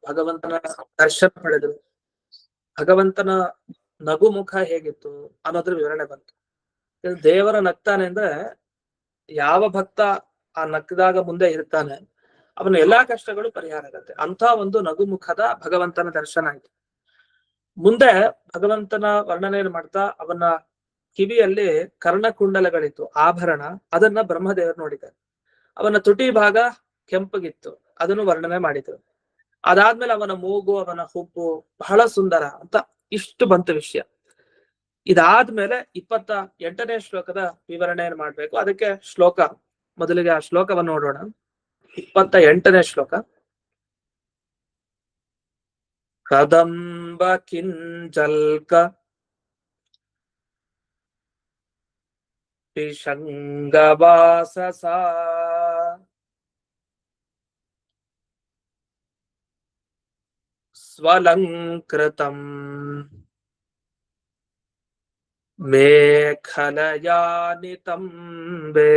ಭಗವಂತನ ದರ್ಶನ ಪಡೆದ್ರು. ಭಗವಂತನ ನಗು ಮುಖ ಹೇಗಿತ್ತು ಅನ್ನೋದ್ರ ವಿವರಣೆ ಬಂತು. ದೇವರ ನಗ್ತಾನೆ ಅಂದ್ರೆ ಯಾವ ಭಕ್ತ ಆ ನಕ್ಕದಾಗ ಮುಂದೆ ಇರ್ತಾನೆ ಅವನ ಎಲ್ಲಾ ಕಷ್ಟಗಳು ಪರಿಹಾರ ಆಗತ್ತೆ. ಅಂತ ಒಂದು ನಗು ಮುಖದ ಭಗವಂತನ ದರ್ಶನ ಆಯ್ತು. ಮುಂದೆ ಭಗವಂತನ ವರ್ಣನೆಯನ್ನು ಮಾಡ್ತಾ ಅವನ ಕಿವಿಯಲ್ಲಿ ಕರ್ಣಕುಂಡಲಗಳಿತ್ತು, ಆಭರಣ. ಅದನ್ನ ಬ್ರಹ್ಮದೇವರು ನೋಡಿದ್ದಾರೆ. ಅವನ ತುಟಿ ಭಾಗ ಕೆಂಪಗಿತ್ತು, ಅದನ್ನು ವರ್ಣನೆ ಮಾಡಿದ್ರು. ಅದಾದ್ಮೇಲೆ ಅವನ ಮೂಗು, ಅವನ ಹುಬ್ಬು ಬಹಳ ಸುಂದರ ಅಂತ ಇಷ್ಟು ಬಂತು ವಿಷಯ. ಇದಾದ್ಮೇಲೆ 28ನೇ ಶ್ಲೋಕದ ವಿವರಣೆಯನ್ನು ಮಾಡ್ಬೇಕು. ಅದಕ್ಕೆ ಶ್ಲೋಕ ಮೊದಲಿಗೆ ಆ ಶ್ಲೋಕವನ್ನು ನೋಡೋಣ. 28ನೇ ಶ್ಲೋಕ. ಕದಂಬ ಕಿಂಜಲ್ಕ ಪಿಶಂಗವಾಸಸ ಸ್ವಲಂಕೃತಂ ಮೇಖಲಯಾ ನಿತಂಬೆ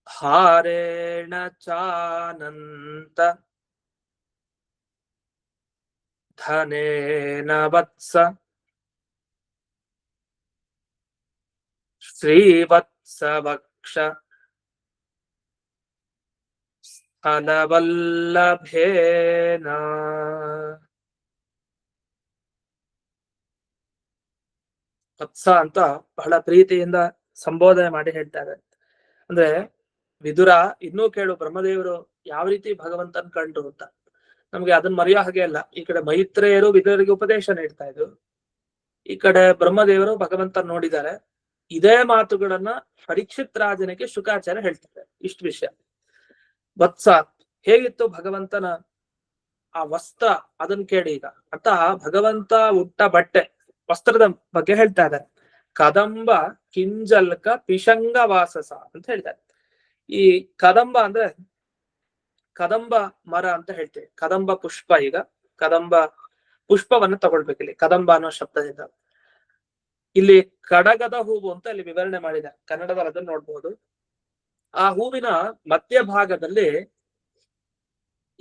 ಹಾರೇಣ ಚಾನಂತ ಧನೇನ ವತ್ಸ ಶ್ರೀವತ್ಸ ವಕ್ಷ ಸ್ಥಲವಲ್ಲಭೇನ. ವತ್ಸ ಅಂತ ಬಹಳ ಪ್ರೀತಿಯಿಂದ ಸಂಬೋಧನೆ ಮಾಡಿ ಹೇಳ್ತಾರೆ. ಅಂದ್ರೆ ವಿದುರ, ಇನ್ನೂ ಕೇಳು ಬ್ರಹ್ಮದೇವರು ಯಾವ ರೀತಿ ಭಗವಂತನ್ ಕಂಡು ಅಂತ. ನಮ್ಗೆ ಅದನ್ನ ಮರೆಯೋ ಹಾಗೆ ಅಲ್ಲ. ಈ ಕಡೆ ಮೈತ್ರೇಯರು ವಿದುರರಿಗೆ ಉಪದೇಶ ನೀಡ್ತಾ ಇದ್ರು, ಈ ಕಡೆ ಬ್ರಹ್ಮದೇವರು ಭಗವಂತನ್ ನೋಡಿದ್ದಾರೆ. ಇದೇ ಮಾತುಗಳನ್ನ ಪರೀಕ್ಷಿತ್ ರಾಜನಿಗೆ ಶುಕಾಚಾರ್ಯ ಹೇಳ್ತಾರೆ. ಇಷ್ಟು ವಿಷಯ. ವತ್ಸ ಹೇಗಿತ್ತು ಭಗವಂತನ ಆ ವಸ್ತ್ರ, ಅದನ್ನ ಕೇಳಿ ಈಗ ಅಂತ. ಭಗವಂತ ಉಟ್ಟ ಬಟ್ಟೆ, ವಸ್ತ್ರದ ಬಗ್ಗೆ ಹೇಳ್ತಾ ಇದ್ದಾರೆ. ಕದಂಬ ಕಿಂಜಲ್ಕ ಪಿಶಂಗ ವಾಸಸ ಅಂತ ಹೇಳ್ತಾರೆ. ಈ ಕದಂಬ ಅಂದ್ರೆ ಕದಂಬ ಮರ ಅಂತ ಹೇಳ್ತೀವಿ. ಕದಂಬ ಪುಷ್ಪ. ಈಗ ಕದಂಬ ಪುಷ್ಪವನ್ನು ತಗೊಳ್ಬೇಕು. ಇಲ್ಲಿ ಕದಂಬ ಅನ್ನೋ ಶಬ್ದದಿಂದ ಇಲ್ಲಿ ಕಡಗದ ಹೂವು ಅಂತ ಇಲ್ಲಿ ವಿವರಣೆ ಮಾಡಿದೆ. ಕನ್ನಡದಲ್ಲಿ ಅದನ್ನ ನೋಡ್ಬಹುದು. ಆ ಹೂವಿನ ಮಧ್ಯಭಾಗದಲ್ಲಿ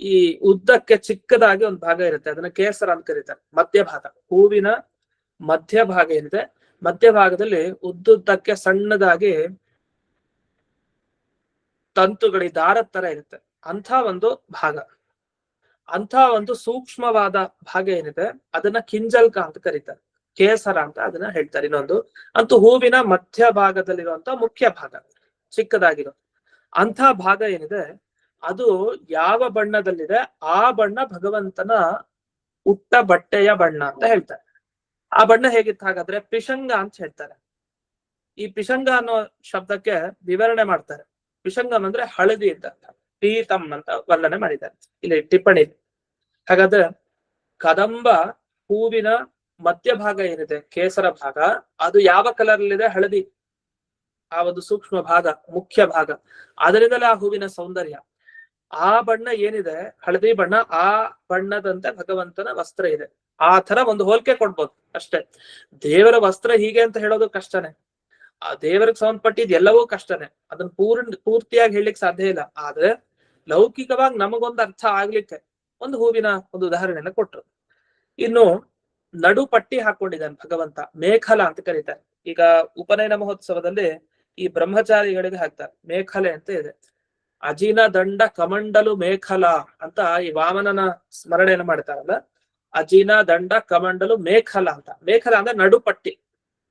ಈ ಉದ್ದಕ್ಕೆ ಚಿಕ್ಕದಾಗಿ ಒಂದು ಭಾಗ ಇರುತ್ತೆ, ಅದನ್ನ ಕೇಸರ ಅಂತ ಕರೀತಾರೆ. ಮಧ್ಯಭಾಗ, ಹೂವಿನ ಮಧ್ಯಭಾಗ ಏನಿದೆ, ಮಧ್ಯಭಾಗದಲ್ಲಿ ಉದ್ದುದ್ದಕ್ಕೆ ಸಣ್ಣದಾಗಿ ತಂತುಗಳಿ ದಾರದ ತರ ಇರುತ್ತೆ. ಅಂಥ ಒಂದು ಭಾಗ, ಅಂಥ ಒಂದು ಸೂಕ್ಷ್ಮವಾದ ಭಾಗ ಏನಿದೆ ಅದನ್ನ ಕಿಂಜಲ್ಕ ಅಂತ ಕರೀತಾರೆ. ಕೇಸರ ಅಂತ ಅದನ್ನ ಹೇಳ್ತಾರೆ. ಇನ್ನೊಂದು ಅಂತೂ ಹೂವಿನ ಮಧ್ಯಭಾಗದಲ್ಲಿರುವಂತ ಮುಖ್ಯ ಭಾಗ ಚಿಕ್ಕದಾಗಿರೋ ಅಂಥ ಭಾಗ ಏನಿದೆ ಅದು ಯಾವ ಬಣ್ಣದಲ್ಲಿದೆ ಆ ಬಣ್ಣ ಭಗವಂತನ ಉಟ್ಟ ಬಟ್ಟೆಯ ಬಣ್ಣ ಅಂತ ಹೇಳ್ತಾರೆ. ಆ ಬಣ್ಣ ಹೇಗಿತ್ತು ಹಾಗಾದ್ರೆ? ಪಿಶಂಗ ಅಂತ ಹೇಳ್ತಾರೆ. ಈ ಪಿಶಂಗ ಅನ್ನೋ ಶಬ್ದಕ್ಕೆ ವಿವರಣೆ ಮಾಡ್ತಾರೆ. ಪಿಶಂಗಂ ಅಂದ್ರೆ ಹಳದಿ ಅಂತ ಅರ್ಥ. ಪೀತಂ ಅಂತ ವರ್ಣನೆ ಮಾಡಿದ್ದಾರೆ ಇಲ್ಲಿ ಟಿಪ್ಪಣಿ. ಹಾಗಾದ್ರೆ ಕದಂಬ ಹೂವಿನ ಮಧ್ಯಭಾಗ ಏನಿದೆ, ಕೇಸರ ಭಾಗ, ಅದು ಯಾವ ಕಲರ್ ಅಲ್ಲಿದೆ? ಹಳದಿ. ಆ ಒಂದು ಸೂಕ್ಷ್ಮ ಭಾಗ, ಮುಖ್ಯ ಭಾಗ. ಅದರಿಂದಲೇ ಆ ಹೂವಿನ ಸೌಂದರ್ಯ. ಆ ಬಣ್ಣ ಏನಿದೆ, ಹಳದಿ ಬಣ್ಣ, ಆ ಬಣ್ಣದಂತೆ ಭಗವಂತನ ವಸ್ತ್ರ ಇದೆ. ಆ ತರ ಒಂದು ಹೋಲಿಕೆ ಕೊಡ್ಬೋದು ಅಷ್ಟೇ. ದೇವರ ವಸ್ತ್ರ ಹೀಗೆ ಅಂತ ಹೇಳೋದು ಕಷ್ಟನೇ. ಆ ದೇವರಿಗೆ ಸಂಬಂಧಪಟ್ಟಿದ್ ಎಲ್ಲವೂ ಕಷ್ಟನೇ. ಅದನ್ನ ಪೂರ್ತಿಯಾಗಿ ಹೇಳಲಿಕ್ಕೆ ಸಾಧ್ಯ ಇಲ್ಲ. ಆದ್ರೆ ಲೌಕಿಕವಾಗಿ ನಮಗೊಂದು ಅರ್ಥ ಆಗ್ಲಿಕ್ಕೆ ಒಂದು ಹೂವಿನ ಒಂದು ಉದಾಹರಣೆನ ಕೊಟ್ರು. ಇನ್ನು ನಡು ಪಟ್ಟಿ ಹಾಕೊಂಡಿದ್ದಾನೆ ಭಗವಂತ, ಮೇಖಲ ಅಂತ ಕರೀತಾರೆ. ಈಗ ಉಪನಯನ ಮಹೋತ್ಸವದಲ್ಲಿ ಈ ಬ್ರಹ್ಮಚಾರಿಗಳಿಗೆ ಹಾಕ್ತಾರೆ, ಮೇಖಲೆ ಅಂತ ಇದೆ. ಅಜಿನ ದಂಡ ಕಮಂಡಲು ಮೇಖಲ ಅಂತ ಈ ವಾಮನನ ಸ್ಮರಣೆಯನ್ನು ಮಾಡ್ತಾರಲ್ಲ, ಅಜಿನ ದಂಡ ಕಮಂಡಲು ಮೇಖಲ ಅಂತ. ಮೇಖಲ ಅಂದ್ರೆ ನಡುಪಟ್ಟಿ,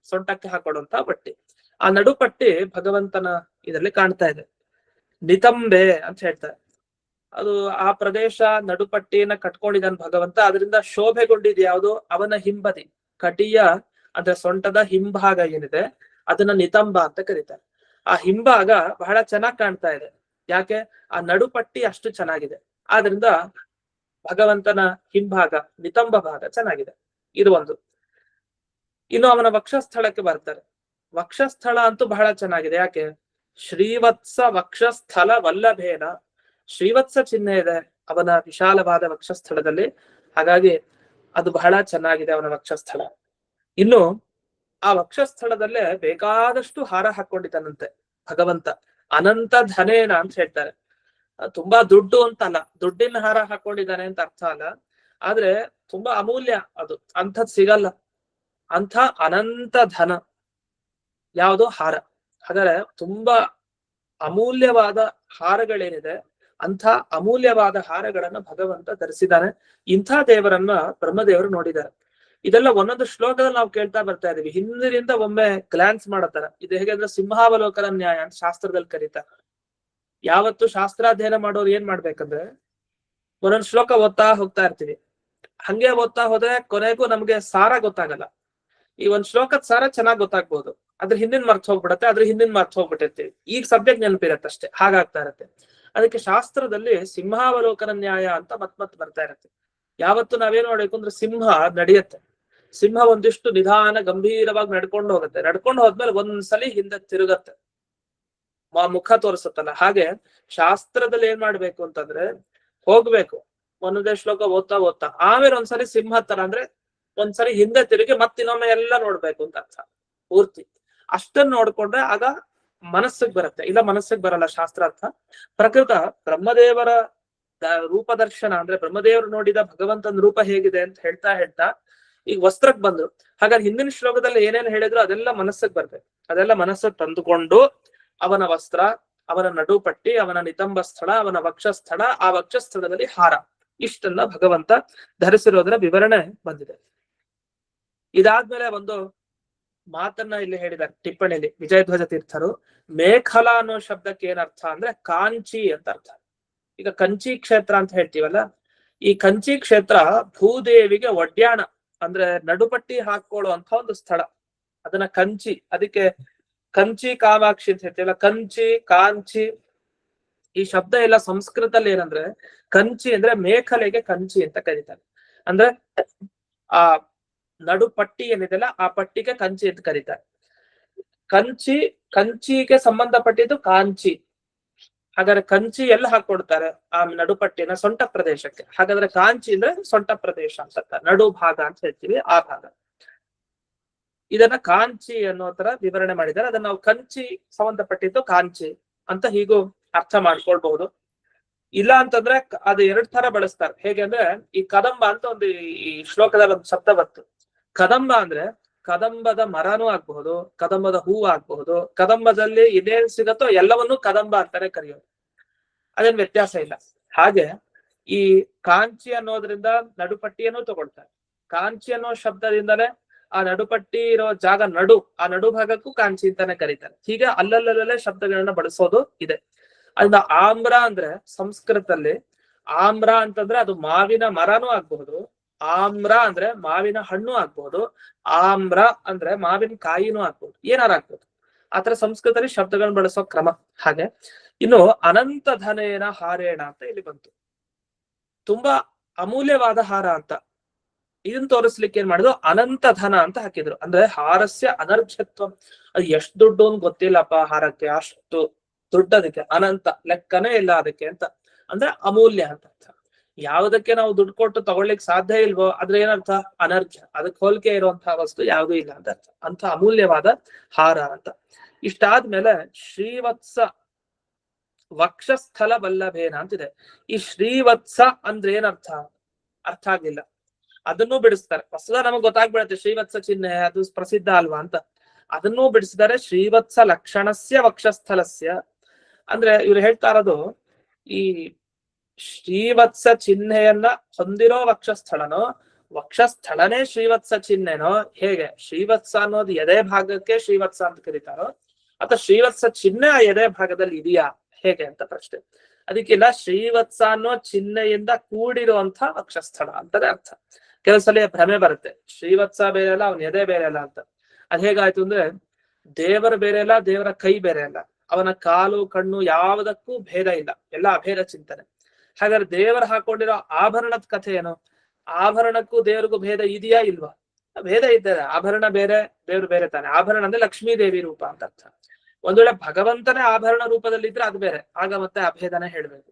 ಸೊಂಟಕ್ಕೆ ಹಾಕೊಳ್ಳುವಂತ ಪಟ್ಟಿ. ಆ ನಡುಪಟ್ಟಿ ಭಗವಂತನ ಇದರಲ್ಲಿ ಕಾಣ್ತಾ ಇದೆ. ನಿತಂಬೆ ಅಂತ ಹೇಳ್ತಾರೆ. ಅದು ಆ ಪ್ರದೇಶ ನಡುಪಟ್ಟಿಯನ್ನ ಕಟ್ಕೊಂಡಿದ್ದಾನೆ ಭಗವಂತ. ಅದರಿಂದ ಶೋಭೆಗೊಂಡಿದ್ ಯಾವುದು? ಅವನ ಹಿಂಬದಿ, ಕಟಿಯ ಅಂದ್ರೆ ಸೊಂಟದ ಹಿಂಭಾಗ ಏನಿದೆ ಅದನ್ನ ನಿತಂಬ ಅಂತ ಕರೀತಾರೆ. ಆ ಹಿಂಭಾಗ ಬಹಳ ಚೆನ್ನಾಗಿ ಕಾಣ್ತಾ ಇದೆ. ಯಾಕೆ? ಆ ನಡುಪಟ್ಟಿ ಅಷ್ಟು ಚೆನ್ನಾಗಿದೆ. ಆದ್ರಿಂದ ಭಗವಂತನ ಹಿಂಭಾಗ, ನಿತಂಬ ಭಾಗ ಚೆನ್ನಾಗಿದೆ. ಇದು ಒಂದು. ಇನ್ನು ಅವನ ವಕ್ಷಸ್ಥಳಕ್ಕೆ ಬರ್ತಾರೆ. ವಕ್ಷಸ್ಥಳ ಅಂತೂ ಬಹಳ ಚೆನ್ನಾಗಿದೆ. ಯಾಕೆ? ಶ್ರೀವತ್ಸ ವಕ್ಷಸ್ಥಳ ವಲ್ಲಭೇನ. ಶ್ರೀವತ್ಸ ಚಿಹ್ನೆ ಇದೆ ಅವನ ವಿಶಾಲವಾದ ವಕ್ಷಸ್ಥಳದಲ್ಲಿ. ಹಾಗಾಗಿ ಅದು ಬಹಳ ಚೆನ್ನಾಗಿದೆ ಅವನ ವಕ್ಷಸ್ಥಳ. ಇನ್ನು ಆ ವಕ್ಷಸ್ಥಳದಲ್ಲೇ ಬೇಕಾದಷ್ಟು ಹಾರ ಹಾಕೊಂಡಿದ್ದಾನಂತೆ ಭಗವಂತ. ಅನಂತ ಧನೇನ ಅಂತ ಹೇಳ್ತಾರೆ. ತುಂಬಾ ದುಡ್ಡು ಅಂತಲ್ಲ, ದುಡ್ಡಿನ ಹಾರ ಹಾಕೊಂಡಿದ್ದಾನೆ ಅಂತ ಅರ್ಥ ಅಲ್ಲ, ಆದ್ರೆ ತುಂಬಾ ಅಮೂಲ್ಯ ಅದು, ಅಂಥದ್ ಸಿಗಲ್ಲ. ಅಂಥ ಅನಂತ ಧನ ಯಾವುದು? ಹಾರ. ಹಾಗಾದ್ರೆ ತುಂಬಾ ಅಮೂಲ್ಯವಾದ ಹಾರಗಳೇನಿದೆ, ಅಂಥ ಅಮೂಲ್ಯವಾದ ಹಾರಗಳನ್ನ ಭಗವಂತ ಧರಿಸಿದ್ದಾನೆ. ಇಂಥ ದೇವರನ್ನ ಬ್ರಹ್ಮದೇವರು ನೋಡಿದ್ದಾರೆ. ಇದೆಲ್ಲ ಒಂದೊಂದು ಶ್ಲೋಕದಲ್ಲಿ ನಾವು ಕೇಳ್ತಾ ಬರ್ತಾ ಇದೀವಿ. ಹಿಂದಿನಿಂದ ಒಮ್ಮೆ ಗ್ಲಾನ್ಸ್ ಮಾಡತ್ತಾರ. ಇದು ಹೇಗೆ ಅಂದ್ರೆ ಸಿಂಹಾವಲೋಕನ ನ್ಯಾಯ ಅಂತ ಶಾಸ್ತ್ರದಲ್ಲಿ ಕರೀತಾರೆ. ಯಾವತ್ತು ಶಾಸ್ತ್ರಾಧ್ಯಯನ ಮಾಡೋರು ಏನ್ ಮಾಡ್ಬೇಕಂದ್ರೆ ಒಂದೊಂದು ಶ್ಲೋಕ ಓದ್ತಾ ಹೋಗ್ತಾ ಇರ್ತೀವಿ. ಹಂಗೆ ಓದ್ತಾ ಹೋದ್ರೆ ಕೊನೆಗೂ ನಮ್ಗೆ ಸಾರ ಗೊತ್ತಾಗಲ್ಲ. ಈ ಒಂದ್ ಶ್ಲೋಕದ ಸಾರ ಚೆನ್ನಾಗ್ ಗೊತ್ತಾಗ್ಬೋದು, ಅದ್ರ ಹಿಂದಿನ ಮರ್ತ್ ಹೋಗ್ಬಿಡತ್ತೆ, ಅದ್ರ ಹಿಂದಿನ ಮರ್ತ್ ಹೋಗ್ಬಿಟ್ಟಿರ್ತೀವಿ. ಈಗ ಸಬ್ಜೆಕ್ಟ್ ನೆನಪಿರತ್ತೆ ಅಷ್ಟೇ, ಹಾಗಾಗ್ತಾ ಇರತ್ತೆ. ಅದಕ್ಕೆ ಶಾಸ್ತ್ರದಲ್ಲಿ ಸಿಂಹಾವಲೋಕನ ನ್ಯಾಯ ಅಂತ ಮತ್ ಬರ್ತಾ ಇರತ್ತೆ. ಯಾವತ್ತು ನಾವೇನ್ ಮಾಡ್ಬೇಕು ಅಂದ್ರೆ ಸಿಂಹ ನಡೆಯುತ್ತೆ. ಸಿಂಹ ಒಂದಿಷ್ಟು ನಿಧಾನ ಗಂಭೀರವಾಗಿ ನಡ್ಕೊಂಡು ಹೋಗುತ್ತೆ. ನಡ್ಕೊಂಡು ಹೋದ್ಮೇಲೆ ಒಂದ್ಸಲಿ ಹಿಂದೆ ತಿರುಗತ್ತೆ, ಮುಖ ತೋರಿಸುತ್ತಲ್ಲ. ಹಾಗೆ ಶಾಸ್ತ್ರದಲ್ಲಿ ಏನ್ ಮಾಡ್ಬೇಕು ಅಂತಂದ್ರೆ ಹೋಗ್ಬೇಕು, ಒಂದೊಂದೇ ಶ್ಲೋಕ ಓದ್ತಾ ಓದ್ತಾ ಆಮೇಲೆ ಒಂದ್ಸಲಿ ಸಿಂಹ ತರ ಅಂದ್ರೆ ಒಂದ್ಸರಿ ಹಿಂದೆ ತಿರುಗಿ ಮತ್ತಿನ್ನೊಮ್ಮೆ ಎಲ್ಲ ನೋಡ್ಬೇಕು ಅಂತ ಅರ್ಥ. ಪೂರ್ತಿ ಅಷ್ಟನ್ನ ನೋಡ್ಕೊಂಡ್ರೆ ಆಗ ಮನಸ್ಸಿಗೆ ಬರುತ್ತೆ, ಇಲ್ಲ ಮನಸ್ಸಿಗೆ ಬರಲ್ಲ ಶಾಸ್ತ್ರಾರ್ಥ. ಪ್ರಕೃತ ಬ್ರಹ್ಮದೇವರ ರೂಪದರ್ಶನ ಅಂದ್ರೆ ಬ್ರಹ್ಮದೇವರು ನೋಡಿದ ಭಗವಂತನ ರೂಪ ಹೇಗಿದೆ ಅಂತ ಹೇಳ್ತಾ ಹೇಳ್ತಾ ಈಗ ವಸ್ತ್ರಕ್ ಬಂದ್ರು. ಹಾಗಾದ್ರೆ ಹಿಂದಿನ ಶ್ಲೋಕದಲ್ಲಿ ಏನೇನು ಹೇಳಿದ್ರು ಅದೆಲ್ಲ ಮನಸ್ಸಿಗೆ ಬರ್ಬೇಕು. ಅದೆಲ್ಲ ಮನಸ್ಸಿಗೆ ತಂದುಕೊಂಡು ಅವನ ವಸ್ತ್ರ, ಅವನ ನಡುಪಟ್ಟಿ, ಅವನ ನಿತಂಬ ಸ್ಥಳ, ಅವನ ವಕ್ಷಸ್ಥಳ, ಆ ವಕ್ಷಸ್ಥಳದಲ್ಲಿ ಹಾರ, ಇಷ್ಟನ್ನ ಭಗವಂತ ಧರಿಸಿರೋದರ ವಿವರಣೆ ಬಂದಿದೆ. ಇದಾದ್ಮೇಲೆ ಒಂದು ಮಾತನ್ನ ಇಲ್ಲಿ ಹೇಳಿದ್ದಾರೆ ಟಿಪ್ಪಣಿಲಿ ವಿಜಯಧ್ವಜ ತೀರ್ಥರು. ಮೇಖಲಾ ಅನ್ನೋ ಶಬ್ದಕ್ಕೆ ಏನರ್ಥ ಅಂದ್ರೆ ಕಾಂಚಿ ಅಂತ ಅರ್ಥ. ಈಗ ಕಂಚಿ ಕ್ಷೇತ್ರ ಅಂತ ಹೇಳ್ತೀವಲ್ಲ, ಈ ಕಂಚಿ ಕ್ಷೇತ್ರ ಭೂದೇವಿಗೆ ಒಡ್ಯಾಣ ಅಂದ್ರೆ ನಡುಪಟ್ಟಿ ಹಾಕೊಳ್ಳುವಂತ ಒಂದು ಸ್ಥಳ. ಅದನ್ನ ಕಂಚಿ, ಅದಕ್ಕೆ ಕಂಚಿ ಕಾಮಾಕ್ಷಿ ಅಂತ ಹೇಳ್ತೀವಲ್ಲ, ಕಂಚಿ ಕಾಂಚಿ ಈ ಶಬ್ದ ಎಲ್ಲ ಸಂಸ್ಕೃತದಲ್ಲಿ ಏನಂದ್ರೆ ಕಂಚಿ ಅಂದ್ರೆ ಮೇಖಲೆಗೆ ಕಂಚಿ ಅಂತ ಕರೀತಾರೆ. ಅಂದ್ರೆ ಆ ನಡು ಪಟ್ಟಿ ಏನಿದೆಲ್ಲ ಆ ಪಟ್ಟಿಗೆ ಕಂಚಿ ಅಂತ ಕರೀತಾರೆ. ಕಂಚಿಗೆ ಸಂಬಂಧಪಟ್ಟಿದ್ದು ಕಾಂಚಿ. ಹಾಗಾದ್ರೆ ಕಂಚಿ ಎಲ್ಲ ಹಾಕೊಡ್ತಾರೆ ಆ ನಡುಪಟ್ಟಿನ ಸೊಂಟ ಪ್ರದೇಶಕ್ಕೆ. ಹಾಗಾದ್ರೆ ಕಾಂಚಿ ಅಂದ್ರೆ ಸೊಂಟ ಪ್ರದೇಶ ಅಂತ, ನಡು ಭಾಗ ಅಂತ ಹೇಳ್ತೀವಿ, ಆ ಭಾಗ. ಇದನ್ನ ಕಾಂಚಿ ಅನ್ನೋ ತರ ವಿವರಣೆ ಮಾಡಿದ್ದಾರೆ. ಅದನ್ನ ನಾವು ಕಂಚಿ ಸಂಬಂಧಪಟ್ಟಿದ್ದು ಕಾಂಚಿ ಅಂತ ಹೀಗೂ ಅರ್ಥ ಮಾಡ್ಕೊಳ್ಬಹುದು. ಇಲ್ಲ ಅಂತಂದ್ರೆ ಅದು ಎರಡ್ ತರ ಬಳಸ್ತಾರೆ. ಹೇಗೆ ಅಂದ್ರೆ ಈ ಕದಂಬ ಅಂತ ಒಂದು ಈ ಶ್ಲೋಕದಲ್ಲಿ ಒಂದು ಶಬ್ದ ಬಂತು. ಕದಂಬ ಅಂದ್ರೆ ಕದಂಬದ ಮರನೂ ಆಗ್ಬಹುದು, ಕದಂಬದ ಹೂವು ಆಗ್ಬಹುದು, ಕದಂಬದಲ್ಲಿ ಇದೇನ್ ಸಿಗತ್ತೋ ಎಲ್ಲವನ್ನೂ ಕದಂಬ ಅಂತಾನೆ ಕರೆಯೋದು, ಅದೇನ್ ವ್ಯತ್ಯಾಸ ಇಲ್ಲ. ಹಾಗೆ ಈ ಕಾಂಚಿ ಅನ್ನೋದ್ರಿಂದ ನಡುಪಟ್ಟಿಯನ್ನು ತಗೊಳ್ತಾರೆ. ಕಾಂಚಿ ಅನ್ನೋ ಶಬ್ದದಿಂದಲೇ ಆ ನಡುಪಟ್ಟಿ ಇರೋ ಜಾಗ ಆ ನಡು ಭಾಗಕ್ಕೂ ಕಾಂಚಿ ಅಂತಾನೆ ಕರೀತಾರೆ. ಹೀಗೆ ಅಲ್ಲಲ್ಲೇ ಶಬ್ದಗಳನ್ನ ಬಳಸೋದು ಇದೆ. ಅದನ್ನ ಆಮ್ರ ಅಂದ್ರೆ ಸಂಸ್ಕೃತದಲ್ಲಿ ಆಮ್ರ ಅಂತಂದ್ರೆ ಅದು ಮಾವಿನ ಮರನೂ ಆಗ್ಬಹುದು, ಆಮ್ರ ಅಂದ್ರೆ ಮಾವಿನ ಹಣ್ಣು ಆಗ್ಬಹುದು, ಆಮ್ರ ಅಂದ್ರೆ ಮಾವಿನ ಕಾಯಿನೂ ಆಗ್ಬಹುದು, ಏನಾರು ಆಗ್ಬಹುದು. ಆತರ ಸಂಸ್ಕೃತದಲ್ಲಿ ಶಬ್ದಗಳನ್ನ ಬಳಸೋ ಕ್ರಮ ಹಾಗೆ. ಇನ್ನು ಅನಂತ ಧನೇನ ಹಾರೇಣ ಅಂತ ಇಲ್ಲಿ ಬಂತು. ತುಂಬಾ ಅಮೂಲ್ಯವಾದ ಹಾರ ಅಂತ ಇದನ್ನ ತೋರಿಸ್ಲಿಕ್ಕೆ ಏನ್ ಮಾಡಿದ್ರು, ಅನಂತ ಧನ ಅಂತ ಹಾಕಿದ್ರು. ಅಂದ್ರೆ ಹಾರಸ್ಯ ಅನರ್ಘ್ಯತ್ವ. ಅದು ಎಷ್ಟು ದುಡ್ಡು ಅಂತ ಗೊತ್ತಿಲ್ಲಪ್ಪ ಹಾರಕ್ಕೆ, ಅಷ್ಟು ದುಡ್ಡದಕ್ಕೆ, ಅನಂತ ಲೆಕ್ಕನೇ ಇಲ್ಲ ಅದಕ್ಕೆ ಅಂತ. ಅಂದ್ರೆ ಅಮೂಲ್ಯ ಅಂತ ಅರ್ಥ. ಯಾವುದಕ್ಕೆ ನಾವು ದುಡ್ಡು ಕೊಟ್ಟು ತಗೊಳ್ಳಿಕ್ ಸಾಧ್ಯ ಇಲ್ವೋ ಅದ್ರ ಏನರ್ಥ? ಅನರ್ಘ್ಯ, ಅದಕ್ಕೆ ಹೋಲಿಕೆ ಇರುವಂತಹ ವಸ್ತು ಯಾವುದೂ ಇಲ್ಲ ಅಂತ ಅರ್ಥ. ಅಂತ ಅಮೂಲ್ಯವಾದ ಹಾರ ಅಂತ. ಇಷ್ಟಾದ್ಮೇಲೆ ಶ್ರೀವತ್ಸ ವಕ್ಷಸ್ಥಲ ವಲ್ಲಭೇನ ಅಂತಿದೆ. ಈ ಶ್ರೀವತ್ಸ ಅಂದ್ರೆ ಏನರ್ಥ? ಅರ್ಥ ಆಗ್ಲಿಲ್ಲ. ಅದನ್ನೂ ಬಿಡಿಸ್ತಾರೆ. ಹೊಸದ ನಮಗ್ ಗೊತ್ತಾಗ್ಬಿಡತ್ತೆ ಶ್ರೀವತ್ಸ ಚಿಹ್ನೆ ಅದು ಪ್ರಸಿದ್ಧ ಅಲ್ವಾ ಅಂತ. ಅದನ್ನೂ ಬಿಡಿಸಿದ್ದಾರೆ. ಶ್ರೀವತ್ಸ ಲಕ್ಷಣಸ್ಯ ವಕ್ಷಸ್ಥಲಸ್ಯ ಅಂದ್ರೆ ಇವ್ರು ಹೇಳ್ತಾ ಇರೋದು, ಈ ಶ್ರೀವತ್ಸ ಚಿಹ್ನೆಯನ್ನ ಹೊಂದಿರೋ ವಕ್ಷಸ್ಥಳನೋ, ವಕ್ಷಸ್ಥಳನೇ ಶ್ರೀವತ್ಸ ಚಿಹ್ನೆನೋ, ಹೇಗೆ ಶ್ರೀವತ್ಸ ಅನ್ನೋದು ಎದೆ ಭಾಗಕ್ಕೆ ಶ್ರೀವತ್ಸ ಅಂತ ಕರೀತಾರೋ, ಅಥವಾ ಶ್ರೀವತ್ಸ ಚಿಹ್ನೆ ಆ ಎದೆ ಭಾಗದಲ್ಲಿ ಇದೆಯಾ ಹೇಗೆ ಅಂತ ಪ್ರಶ್ನೆ. ಅದಕ್ಕಿಲ್ಲ, ಶ್ರೀವತ್ಸ ಅನ್ನೋ ಚಿಹ್ನೆಯಿಂದ ಕೂಡಿರುವಂತ ವಕ್ಷಸ್ಥಳ ಅಂತಾನೆ ಅರ್ಥ. ಕೆಲವು ಸಲ ಭ್ರಮೆ ಬರುತ್ತೆ, ಶ್ರೀವತ್ಸ ಬೇರೆ ಅಲ್ಲ ಅವನ ಎದೆ ಬೇರೆ ಅಲ್ಲ ಅಂತ. ಅದ್ ಹೇಗಾಯ್ತು ಅಂದ್ರೆ ದೇವರ ಬೇರೆ ಅಲ್ಲ, ದೇವರ ಕೈ ಬೇರೆ ಅಲ್ಲ, ಅವನ ಕಾಲು ಕಣ್ಣು ಯಾವುದಕ್ಕೂ ಭೇದ ಇಲ್ಲ, ಎಲ್ಲ ಅಭೇದ ಚಿಂತನೆ. ಹಾಗಾದ್ರೆ ದೇವರು ಹಾಕೊಂಡಿರೋ ಆಭರಣದ ಕಥೆ ಏನು? ಆಭರಣಕ್ಕೂ ದೇವರಿಗೂ ಭೇದ ಇದೆಯಾ ಇಲ್ವಾ? ಭೇದ ಇದ್ದಾರೆ. ಆಭರಣ ಬೇರೆ, ದೇವ್ರು ಬೇರೆ ತಾನೆ. ಆಭರಣ ಅಂದ್ರೆ ಲಕ್ಷ್ಮೀ ದೇವಿ ರೂಪ ಅಂತ ಅರ್ಥ. ಒಂದ್ ವೇಳೆ ಭಗವಂತನೇ ಆಭರಣ ರೂಪದಲ್ಲಿ ಇದ್ರೆ ಅದು ಬೇರೆ, ಆಗ ಮತ್ತೆ ಅಭೇದನೆ ಹೇಳ್ಬೇಕು.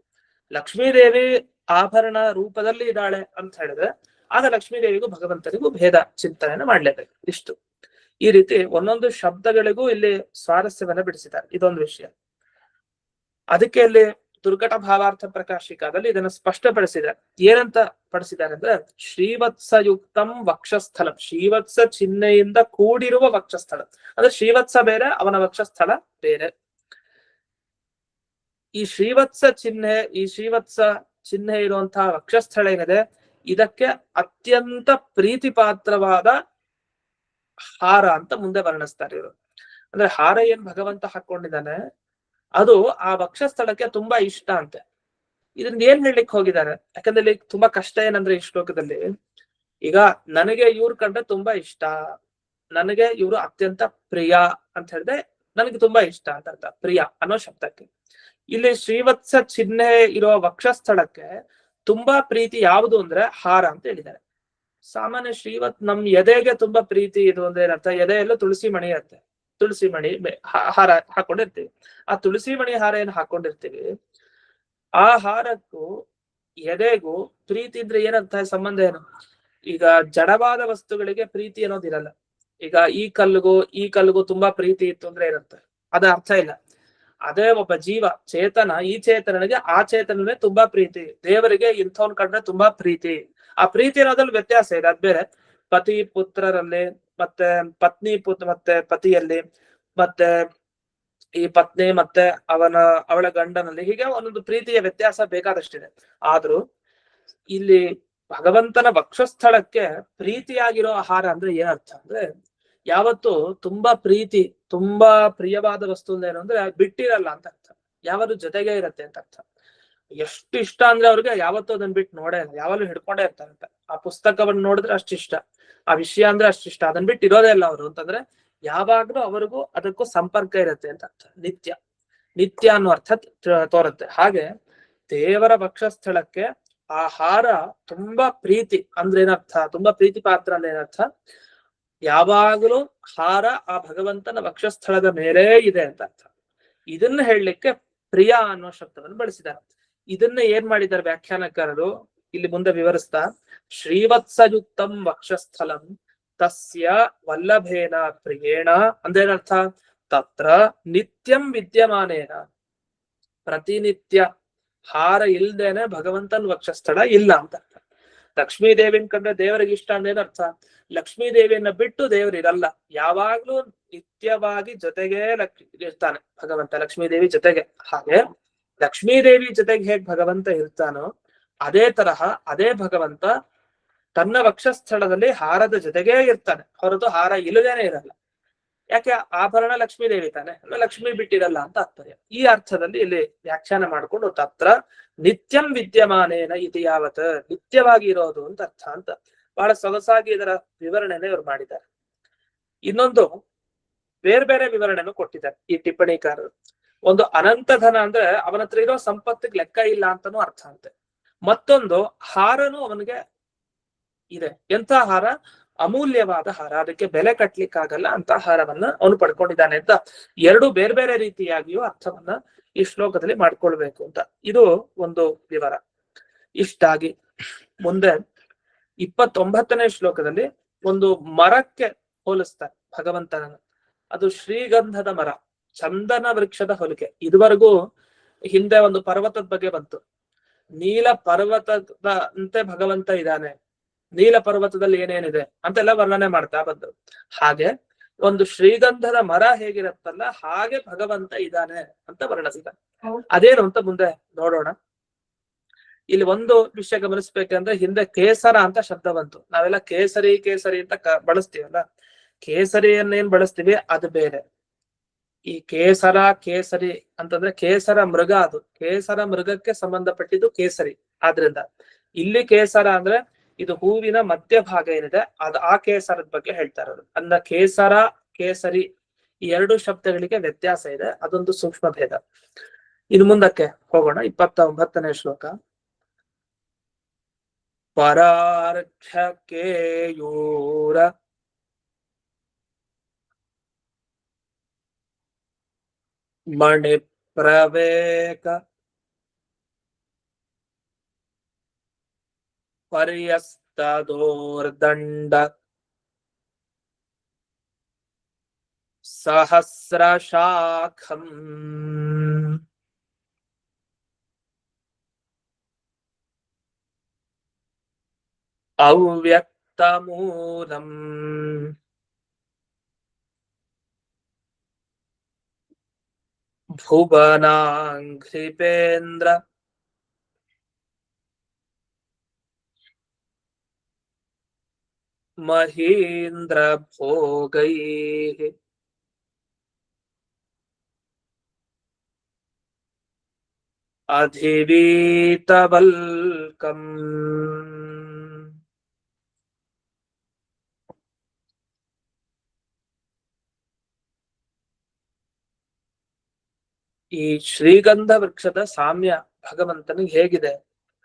ಲಕ್ಷ್ಮೀ ದೇವಿ ಆಭರಣ ರೂಪದಲ್ಲಿ ಇದ್ದಾಳೆ ಅಂತ ಹೇಳಿದ್ರೆ ಆಗ ಲಕ್ಷ್ಮೀ ದೇವಿಗೂ ಭಗವಂತನಿಗೂ ಭೇದ ಚಿಂತನೆಯನ್ನು ಮಾಡ್ಲೇಬೇಕು. ಇಷ್ಟು ಈ ರೀತಿ ಒಂದೊಂದು ಶಬ್ದಗಳಿಗೂ ಇಲ್ಲಿ ಸ್ವಾರಸ್ಯವನ್ನ ಬಿಡಿಸಿದ್ದಾರೆ. ಇದೊಂದು ವಿಷಯ. ಅದಕ್ಕೆ ಅಲ್ಲಿ ದುರ್ಘಟ ಭಾವಾರ್ಥ ಪ್ರಕಾಶಿಕಾದಲ್ಲಿ ಇದನ್ನು ಸ್ಪಷ್ಟಪಡಿಸಿದ್ದಾರೆ. ಏನಂತ ಪಡಿಸಿದ್ದಾರೆ ಅಂದ್ರೆ ಶ್ರೀವತ್ಸಯುಕ್ತಂ ವಕ್ಷಸ್ಥಳ, ಶ್ರೀವತ್ಸ ಚಿಹ್ನೆಯಿಂದ ಕೂಡಿರುವ ವಕ್ಷಸ್ಥಳ ಅಂದ್ರೆ ಶ್ರೀವತ್ಸ ಬೇರೆ, ಅವನ ವಕ್ಷಸ್ಥಳ ಬೇರೆ. ಈ ಶ್ರೀವತ್ಸ ಚಿಹ್ನೆ ಇರುವಂತಹ ವಕ್ಷಸ್ಥಳ ಏನಿದೆ, ಇದಕ್ಕೆ ಅತ್ಯಂತ ಪ್ರೀತಿ ಪಾತ್ರವಾದ ಹಾರ ಅಂತ ಮುಂದೆ ವರ್ಣಿಸ್ತಾರೆ ಇವರು. ಅಂದ್ರೆ ಹಾರ ಏನ್ ಭಗವಂತ ಹಾಕೊಂಡಿದ್ದಾನೆ ಅದು ಆ ವಕ್ಷಸ್ಥಳಕ್ಕೆ ತುಂಬಾ ಇಷ್ಟ ಅಂತೆ. ಇದನ್ನ ಏನ್ ಹೇಳಲಿಕ್ಕೆ ಹೋಗಿದ್ದಾರೆ, ಯಾಕಂದ್ರೆ ಇಲ್ಲಿ ತುಂಬಾ ಕಷ್ಟ ಏನಂದ್ರೆ ಈ ಶ್ಲೋಕದಲ್ಲಿ, ಈಗ ನನಗೆ ಇವ್ರು ಕಂಡ್ರೆ ತುಂಬಾ ಇಷ್ಟ, ನನಗೆ ಇವರು ಅತ್ಯಂತ ಪ್ರಿಯ ಅಂತ ಹೇಳಿದ್ರೆ ನನಗೆ ತುಂಬಾ ಇಷ್ಟ ಅಂತ ಅರ್ಥ, ಪ್ರಿಯ ಅನ್ನೋ ಶಬ್ದಕ್ಕೆ. ಇಲ್ಲಿ ಶ್ರೀವತ್ಸ ಚಿಹ್ನೆ ಇರೋ ವಕ್ಷಸ್ಥಳಕ್ಕೆ ತುಂಬಾ ಪ್ರೀತಿ ಯಾವುದು ಅಂದ್ರೆ ಹಾರ ಅಂತ ಹೇಳಿದ್ದಾರೆ. ಸಾಮಾನ್ಯ ನಮ್ ಎದೆಗೆ ತುಂಬಾ ಪ್ರೀತಿ ಇದು ಅಂದ್ರೆ ಏನರ್ಥ, ಎದೆಯಲ್ಲೂ ತುಳಸಿ ಮಣಿ ಇರುತ್ತೆ, ತುಳಸಿ ಮಣಿ ಹಾರ ಹಾಕೊಂಡಿರ್ತೀವಿ. ಆ ತುಳಸಿ ಮಣಿ ಹಾರ ಏನ್ ಹಾಕೊಂಡಿರ್ತೀವಿ, ಆ ಹಾರಕ್ಕೂ ಎದೆಗೂ ಪ್ರೀತಿ ಇದ್ರೆ ಏನಂತ ಸಂಬಂಧ ಏನು? ಈಗ ಜಡವಾದ ವಸ್ತುಗಳಿಗೆ ಪ್ರೀತಿ ಅನ್ನೋದಿರಲ್ಲ. ಈಗ ಈ ಕಲ್ಲಿಗೂ ತುಂಬಾ ಪ್ರೀತಿ ಇತ್ತು ಅಂದ್ರೆ ಏನಂತ ಅದ ಅರ್ಥ ಇಲ್ಲ. ಅದೇ ಒಬ್ಬ ಜೀವ ಚೇತನ, ಈ ಚೇತನನಿಗೆ ಆ ಚೇತನನೇ ತುಂಬಾ ಪ್ರೀತಿ, ದೇವರಿಗೆ ಇಂಥವನ್ ಕಂಡ್ರೆ ತುಂಬಾ ಪ್ರೀತಿ. ಆ ಪ್ರೀತಿ ಅನ್ನೋದ್ರಲ್ಲಿ ವ್ಯತ್ಯಾಸ ಇದೆ, ಅದ್ ಬೇರೆ. ಪತಿ ಪುತ್ರರಲ್ಲಿ, ಮತ್ತೆ ಪತ್ನಿ ಮತ್ತೆ ಪತಿಯಲ್ಲಿ, ಮತ್ತೆ ಈ ಪತ್ನಿ ಮತ್ತೆ ಅವಳ ಗಂಡನಲ್ಲಿ, ಹೀಗೆ ಒಂದೊಂದು ಪ್ರೀತಿಯ ವ್ಯತ್ಯಾಸ ಬೇಕಾದಷ್ಟಿದೆ. ಆದ್ರೂ ಇಲ್ಲಿ ಭಗವಂತನ ವಕ್ಷಸ್ಥಳಕ್ಕೆ ಪ್ರೀತಿಯಾಗಿರೋ ಆಹಾರ ಅಂದ್ರೆ ಏನರ್ಥ ಅಂದ್ರೆ, ಯಾವತ್ತು ತುಂಬಾ ಪ್ರೀತಿ, ತುಂಬಾ ಪ್ರಿಯವಾದ ವಸ್ತು ಏನು ಅಂದ್ರೆ ಬಿಟ್ಟಿರಲ್ಲ ಅಂತ ಅರ್ಥ, ಯಾವತ್ತು ಜೊತೆಗೆ ಇರತ್ತೆ ಅಂತ ಅರ್ಥ. ಎಷ್ಟು ಇಷ್ಟ ಅಂದ್ರೆ ಅವ್ರಿಗೆ ಯಾವತ್ತೂ ಅದನ್ನ ಬಿಟ್ಟು ನೋಡೇ ಇಲ್ಲ, ಯಾವಾಗಲೂ ಹಿಡ್ಕೊಂಡೇ ಇರ್ತಾರಂತ. ಆ ಪುಸ್ತಕವನ್ನು ನೋಡಿದ್ರೆ ಅಷ್ಟಿಷ್ಟ, ಆ ವಿಷಯ ಅಂದ್ರೆ ಅಷ್ಟಿಷ್ಟ, ಅದನ್ನ ಬಿಟ್ಟು ಇರೋದೇ ಇಲ್ಲ ಅವರು ಅಂತಂದ್ರೆ ಯಾವಾಗ್ಲೂ ಅವ್ರಿಗೂ ಅದಕ್ಕೂ ಸಂಪರ್ಕ ಇರತ್ತೆ ಅಂತ ಅರ್ಥ. ನಿತ್ಯ ಅನ್ನೋ ಅರ್ಥ ತೋರುತ್ತೆ. ಹಾಗೆ ದೇವರ ವಕ್ಷಸ್ಥಳಕ್ಕೆ ಆ ಹಾರ ತುಂಬಾ ಪ್ರೀತಿ ಅಂದ್ರೆ ಏನರ್ಥ, ತುಂಬಾ ಪ್ರೀತಿ ಪಾತ್ರ ಅಂದ್ರೆ ಏನರ್ಥ, ಯಾವಾಗಲೂ ಹಾರ ಆ ಭಗವಂತನ ವಕ್ಷಸ್ಥಳದ ಮೇಲೇ ಇದೆ ಅಂತ ಅರ್ಥ. ಇದನ್ನ ಹೇಳಲಿಕ್ಕೆ ಪ್ರಿಯ ಅನ್ನೋ ಶಬ್ದವನ್ನು ಬಳಸಿದ್ದಾರೆ. ಇದನ್ನ ಏನ್ ಮಾಡಿದ್ದಾರೆ ವ್ಯಾಖ್ಯಾನಕಾರರು ಇಲ್ಲಿ ಮುಂದೆ ವಿವರಿಸ್ತಾ, ಶ್ರೀವತ್ಸಯುಕ್ತಂ ವಕ್ಷಸ್ಥಲಂ ತಸ್ಯ ವಲ್ಲಭೇನ ಪ್ರಿಯೇಣ ಅಂದ್ರೇನರ್ಥ, ತತ್ರ ನಿತ್ಯಂ ವಿದ್ಯಮಾನೇನ, ಪ್ರತಿನಿತ್ಯ ಹಾರ ಇಲ್ದೇನೆ ಭಗವಂತನ ವಕ್ಷಸ್ಥಳ ಇಲ್ಲ ಅಂತ ಅರ್ಥ. ಲಕ್ಷ್ಮೀ ದೇವಿನ ಕಂಡ್ರೆ ದೇವರಿಗೆ ಇಷ್ಟ ಅಂದೇನರ್ಥ, ಲಕ್ಷ್ಮೀ ದೇವಿಯನ್ನ ಬಿಟ್ಟು ದೇವರು ಇರಲ್ಲ, ಯಾವಾಗ್ಲೂ ನಿತ್ಯವಾಗಿ ಜೊತೆಗೆ ಇರ್ತಾನೆ ಭಗವಂತ, ಲಕ್ಷ್ಮೀ ದೇವಿ ಜೊತೆಗೆ. ಹಾಗೆ ಲಕ್ಷ್ಮೀ ದೇವಿ ಜೊತೆಗೆ ಹೇಗ್ ಭಗವಂತ ಇರ್ತಾನೋ ಅದೇ ತರಹ ಅದೇ ಭಗವಂತ ತನ್ನ ವಕ್ಷಸ್ಥಳದಲ್ಲಿ ಹಾರದ ಜೊತೆಗೇ ಇರ್ತಾನೆ, ಹೊರತು ಹಾರ ಇಲ್ಲದೇನೆ ಇರಲ್ಲ. ಯಾಕೆ, ಆಭರಣ ಲಕ್ಷ್ಮೀ ದೇವಿ ತಾನೆ, ಲಕ್ಷ್ಮಿ ಬಿಟ್ಟಿರಲ್ಲ ಅಂತ ತಾತ್ಪರ್ಯ. ಈ ಅರ್ಥದಲ್ಲಿ ಇಲ್ಲಿ ವ್ಯಾಖ್ಯಾನ ಮಾಡಿಕೊಂಡು ತತ್ರ ನಿತ್ಯಂ ವಿದ್ಯಮಾನೇನ ಇದು ಯಾವತ್, ನಿತ್ಯವಾಗಿ ಇರೋದು ಅಂತ ಅರ್ಥ ಅಂತ ಬಹಳ ಸೊಗಸಾಗಿ ಇದರ ವಿವರಣೆನ ಇವ್ರು ಮಾಡಿದ್ದಾರೆ. ಇನ್ನೊಂದು ಬೇರೆ ಬೇರೆ ವಿವರಣೆನೂ ಕೊಟ್ಟಿದ್ದಾರೆ ಈ ಟಿಪ್ಪಣಿಕಾರರು. ಒಂದು ಅನಂತ ಧನ ಅಂದ್ರೆ ಅವನ ಹತ್ರ ಇರೋ ಸಂಪತ್ತಿಗೆ ಲೆಕ್ಕ ಇಲ್ಲ ಅಂತಾನೂ ಅರ್ಥ ಅಂತೆ. ಮತ್ತೊಂದು ಹಾರನು ಅವನಿಗೆ ಇದೆ, ಎಂಥ ಹಾರ, ಅಮೂಲ್ಯವಾದ ಹಾರ, ಅದಕ್ಕೆ ಬೆಲೆ ಕಟ್ಲಿಕ್ಕಾಗಲ್ಲ ಅಂತ ಹಾರವನ್ನ ಅವನು ಪಡ್ಕೊಂಡಿದ್ದಾನೆ ಅಂತ ಎರಡು ಬೇರೆ ಬೇರೆ ರೀತಿಯಾಗಿಯೂ ಅರ್ಥವನ್ನ ಈ ಶ್ಲೋಕದಲ್ಲಿ ಮಾಡ್ಕೊಳ್ಬೇಕು ಅಂತ ಇದು ಒಂದು ವಿವರ. ಇಷ್ಟಾಗಿ ಮುಂದೆ 29ನೇ ಶ್ಲೋಕದಲ್ಲಿ ಒಂದು ಮರಕ್ಕೆ ಹೋಲಿಸ್ತಾರೆ ಭಗವಂತನನ್ನು. ಅದು ಶ್ರೀಗಂಧದ ಮರ, ಚಂದನ ವೃಕ್ಷದ ಹೋಲಿಕೆ. ಇದುವರೆಗೂ ಹಿಂದೆ ಒಂದು ಪರ್ವತದ ಬಗ್ಗೆ ಬಂತು, ನೀಲ ಪರ್ವತದ ಅಂತೆ ಭಗವಂತ ಇದ್ದಾನೆ, ನೀಲ ಪರ್ವತದಲ್ಲಿ ಏನೇನಿದೆ ಅಂತೆಲ್ಲ ವರ್ಣನೆ ಮಾಡ್ತಾ ಬಂದ್ರು. ಹಾಗೆ ಒಂದು ಶ್ರೀಗಂಧದ ಮರ ಹೇಗಿರತ್ತಲ್ಲ ಹಾಗೆ ಭಗವಂತ ಇದ್ದಾನೆ ಅಂತ ವರ್ಣಿಸಿದ. ಅದೇನು ಅಂತ ಮುಂದೆ ನೋಡೋಣ. ಇಲ್ಲಿ ಒಂದು ವಿಷಯ ಗಮನಿಸ್ಬೇಕಂದ್ರೆ, ಹಿಂದೆ ಕೇಸರ ಅಂತ ಶಬ್ದ ಬಂತು. ನಾವೆಲ್ಲ ಕೇಸರಿ ಕೇಸರಿ ಅಂತ ಬಳಸ್ತೀವಲ್ಲ, ಕೇಸರಿಯನ್ನೇನ್ ಬಳಸ್ತೀವಿ ಅದು ಬೇರೆ. ಈ ಕೇಸರಿ ಅಂತಂದ್ರೆ ಕೇಸರ ಮೃಗ, ಅದು ಕೇಸರ ಮೃಗಕ್ಕೆ ಸಂಬಂಧಪಟ್ಟಿದ್ದು ಕೇಸರಿ. ಆದ್ರಿಂದ ಇಲ್ಲಿ ಕೇಸರ ಅಂದ್ರೆ ಇದು ಹೂವಿನ ಮಧ್ಯಭಾಗ ಏನಿದೆ ಅದು, ಆ ಕೇಸರದ ಬಗ್ಗೆ ಹೇಳ್ತಾ ಇರೋದು. ಅಂದ ಕೇಸರ ಕೇಸರಿ ಈ ಎರಡು ಶಬ್ದಗಳಿಗೆ ವ್ಯತ್ಯಾಸ ಇದೆ, ಅದೊಂದು ಸೂಕ್ಷ್ಮ ಭೇದ. ಇನ್ನು ಮುಂದಕ್ಕೆ ಹೋಗೋಣ. 29ನೇ ಶ್ಲೋಕ. ಪರಾರ್ಘ್ಯ ಕೇಯೂರ ಮಣಿ ಪ್ರವೇಕ ಪರ್ಯಸ್ತದೋರ್ದಂಡ ಸಹಸ್ರಶಾಖಂ ಅವ್ಯಕ್ತಮೂಲಂ ಭುವನಾಂಘ್ರಿಪೇಂದ್ರ ಮಹೀಂದ್ರ ಭೋಗೈಃ ಅಧಿವೀತವಲ್ಕಂ. ಈ ಶ್ರೀಗಂಧ ವೃಕ್ಷದ ಸಾಮ್ಯ ಭಗವಂತನಿಗೆ ಹೇಗಿದೆ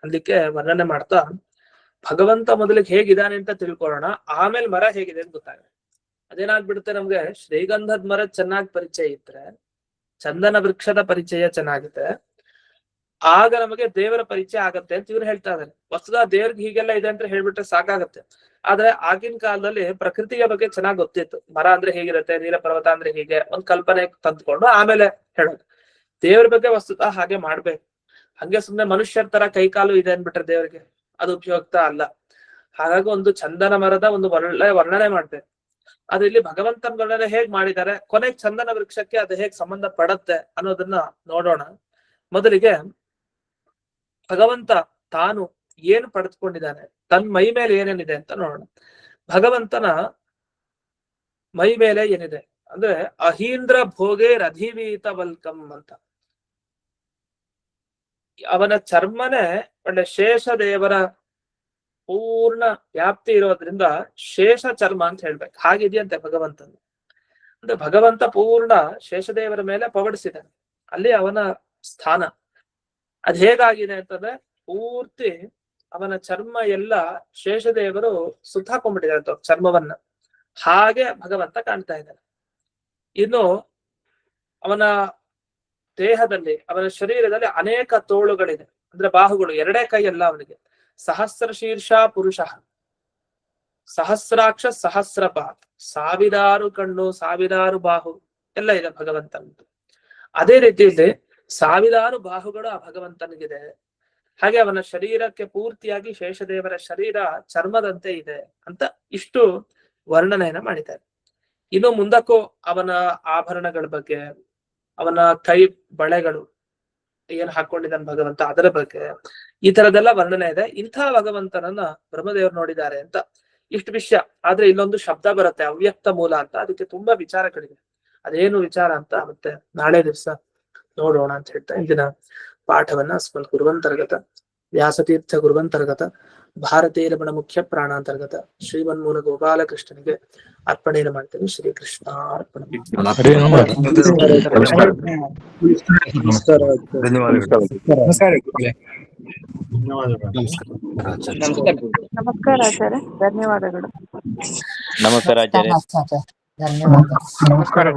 ಅಲ್ಲಿಕ್ಕೆ ವರ್ಣನೆ ಮಾಡ್ತಾ, ಭಗವಂತ ಮೊದಲಿಗೆ ಹೇಗಿದ್ದಾನೆ ಅಂತ ತಿಳ್ಕೊಳ್ಳೋಣ, ಆಮೇಲೆ ಮರ ಹೇಗಿದೆ ಅಂತ ಗೊತ್ತಾಗುತ್ತೆ. ಅದೇನಾಗ್ಬಿಡುತ್ತೆ, ನಮ್ಗೆ ಶ್ರೀಗಂಧದ ಮರ ಚೆನ್ನಾಗಿ ಪರಿಚಯ ಇದ್ರೆ, ಚಂದನ ವೃಕ್ಷದ ಪರಿಚಯ ಚೆನ್ನಾಗಿದೆ, ಆಗ ನಮಗೆ ದೇವರ ಪರಿಚಯ ಆಗತ್ತೆ ಅಂತ ಇವ್ರು ಹೇಳ್ತಾ ಇದ್ದಾರೆ. ವಸ್ತುದ ದೇವ್ರಿಗೆ ಹೀಗೆಲ್ಲ ಇದೆ ಅಂತ ಹೇಳ್ಬಿಟ್ರೆ ಸಾಕಾಗತ್ತೆ. ಆದ್ರೆ ಆಗಿನ ಕಾಲದಲ್ಲಿ ಪ್ರಕೃತಿಯ ಬಗ್ಗೆ ಚೆನ್ನಾಗಿ ಗೊತ್ತಿತ್ತು. ಮರ ಅಂದ್ರೆ ಹೇಗಿರುತ್ತೆ, ನೀಲ ಪರ್ವತ ಅಂದ್ರೆ ಹೀಗೆ ಒಂದ್ ಕಲ್ಪನೆ ತಂದ್ಕೊಂಡು ಆಮೇಲೆ ಹೇಳೋದು. ದೇವ್ರ ಬಗ್ಗೆ ವಸ್ತುತ ಹಾಗೆ ಮಾಡ್ಬೇಕು. ಹಂಗೆ ಸುಮ್ನೆ ಮನುಷ್ಯರ ತರ ಕೈಕಾಲು ಇದೆ ಅನ್ಬಿಟ್ರೆ ದೇವ್ರಿಗೆ ಅದು ಉಪಯುಕ್ತ ಅಲ್ಲ. ಹಾಗಾಗಿ ಒಂದು ಚಂದನ ಮರದ ಒಂದು ಒಳ್ಳೆ ವರ್ಣನೆ ಮಾಡ್ಬೇಕು. ಅದು ಇಲ್ಲಿ ಭಗವಂತನ ವರ್ಣನೆ ಹೇಗ್ ಮಾಡಿದ್ದಾರೆ, ಕೊನೆಗೆ ಚಂದನ ವೃಕ್ಷಕ್ಕೆ ಅದು ಹೇಗ್ ಸಂಬಂಧ ಪಡತ್ತೆ ಅನ್ನೋದನ್ನ ನೋಡೋಣ. ಮೊದಲಿಗೆ ಭಗವಂತ ತಾನು ಏನು ಪಡೆದುಕೊಂಡಿದ್ದಾನೆ, ತನ್ನ ಮೈ ಮೇಲೆ ಏನೇನಿದೆ ಅಂತ ನೋಡೋಣ. ಭಗವಂತನ ಮೈ ಮೇಲೆ ಏನಿದೆ ಅಂದ್ರೆ ಅಹೀಂದ್ರ ಭೋಗೇ ರಧಿವೀತ ವಲ್ಕಂ ಅಂತ. ಅವನ ಚರ್ಮನೆ ಒಳ್ಳೆ ಶೇಷದೇವರ ಪೂರ್ಣ ವ್ಯಾಪ್ತಿ ಇರೋದ್ರಿಂದ ಶೇಷ ಚರ್ಮ ಅಂತ ಹೇಳ್ಬೇಕು. ಹಾಗಿದೆಯಂತೆ ಭಗವಂತನ. ಅಂದ್ರೆ ಭಗವಂತ ಪೂರ್ಣ ಶೇಷದೇವರ ಮೇಲೆ ಪವಡಿಸಿದ್ದಾನೆ, ಅಲ್ಲಿ ಅವನ ಸ್ಥಾನ. ಅದ್ ಹೇಗಾಗಿದೆ ಅಂತಂದ್ರೆ ಪೂರ್ತಿ ಅವನ ಚರ್ಮ ಎಲ್ಲ ಶೇಷದೇವರು ಸುತ್ತಾಕೊಂಡ್ಬಿಟ್ಟಿದ್ದಾರೆ ಚರ್ಮವನ್ನ. ಹಾಗೆ ಭಗವಂತ ಕಾಣ್ತಾ ಇದ್ದಾನೆ. ಇನ್ನು ಅವನ ದೇಹದಲ್ಲಿ, ಅವನ ಶರೀರದಲ್ಲಿ ಅನೇಕ ತೋಳುಗಳಿದೆ, ಅಂದ್ರೆ ಬಾಹುಗಳು, ಎರಡೇ ಕೈ ಅಲ್ಲ ಅವನಿಗೆ. ಸಹಸ್ರ ಶೀರ್ಷ ಪುರುಷ, ಸಹಸ್ರಾಕ್ಷ ಸಹಸ್ರಪಾತ್, ಸಾವಿರಾರು ಕಣ್ಣು, ಸಾವಿರಾರು ಬಾಹು ಎಲ್ಲ ಇದೆ ಭಗವಂತನದ್ದು. ಅದೇ ರೀತಿಯಲ್ಲಿ ಸಾವಿರಾರು ಬಾಹುಗಳು ಆ ಭಗವಂತನಿಗಿದೆ. ಹಾಗೆ ಅವನ ಶರೀರಕ್ಕೆ ಪೂರ್ತಿಯಾಗಿ ಶೇಷದೇವರ ಶರೀರ ಚರ್ಮದಂತೆ ಇದೆ ಅಂತ ಇಷ್ಟು ವರ್ಣನೆಯನ್ನ ಮಾಡಿದ್ದಾರೆ. ಇನ್ನು ಮುಂದಕ್ಕೂ ಅವನ ಆಭರಣಗಳ ಬಗ್ಗೆ, ಅವನ ಕೈ ಬಳೆಗಳು ಏನ್ ಹಾಕೊಂಡಿದ್ದಾನೆ ಭಗವಂತ ಅದರ ಬಗ್ಗೆ, ಈ ತರದೆಲ್ಲ ವರ್ಣನೆ ಇದೆ. ಇಂಥ ಭಗವಂತನನ್ನ ಬ್ರಹ್ಮದೇವರು ನೋಡಿದ್ದಾರೆ ಅಂತ ಇಷ್ಟು ವಿಷಯ. ಆದ್ರೆ ಇಲ್ಲೊಂದು ಶಬ್ದ ಬರುತ್ತೆ ಅವ್ಯಕ್ತ ಮೂಲ ಅಂತ, ಅದಕ್ಕೆ ತುಂಬಾ ವಿಚಾರಗಳಿದೆ. ಅದೇನು ವಿಚಾರ ಅಂತ ಮತ್ತೆ ನಾಳೆ ದಿವಸ ನೋಡೋಣ ಅಂತ ಹೇಳ್ತಾ ಇಂದಿನ ಪಾಠವನ್ನ ಸ್ಮಲ್ ಗುರುವಂತರ್ಗತ ವ್ಯಾಸತೀರ್ಥ ಗುರುವಂತರ್ಗತ ಭಾರತೀಯ ರಮಣ ಮುಖ್ಯ ಪ್ರಾಣಾಂತರ್ಗತ ಶ್ರೀಮನ್ಮೂಲ ಗೋಪಾಲಕೃಷ್ಣನಿಗೆ ಅರ್ಪಣೆಯನ್ನು ಮಾಡ್ತೇನೆ. ಶ್ರೀಕೃಷ್ಣ ಅರ್ಪಣ. ನಮಸ್ಕಾರ ಆಚಾರ್ಯ, ಧನ್ಯವಾದಗಳು. ನಮಸ್ಕಾರ ಆಚಾರ್ಯ. ನಮಸ್ಕಾರ.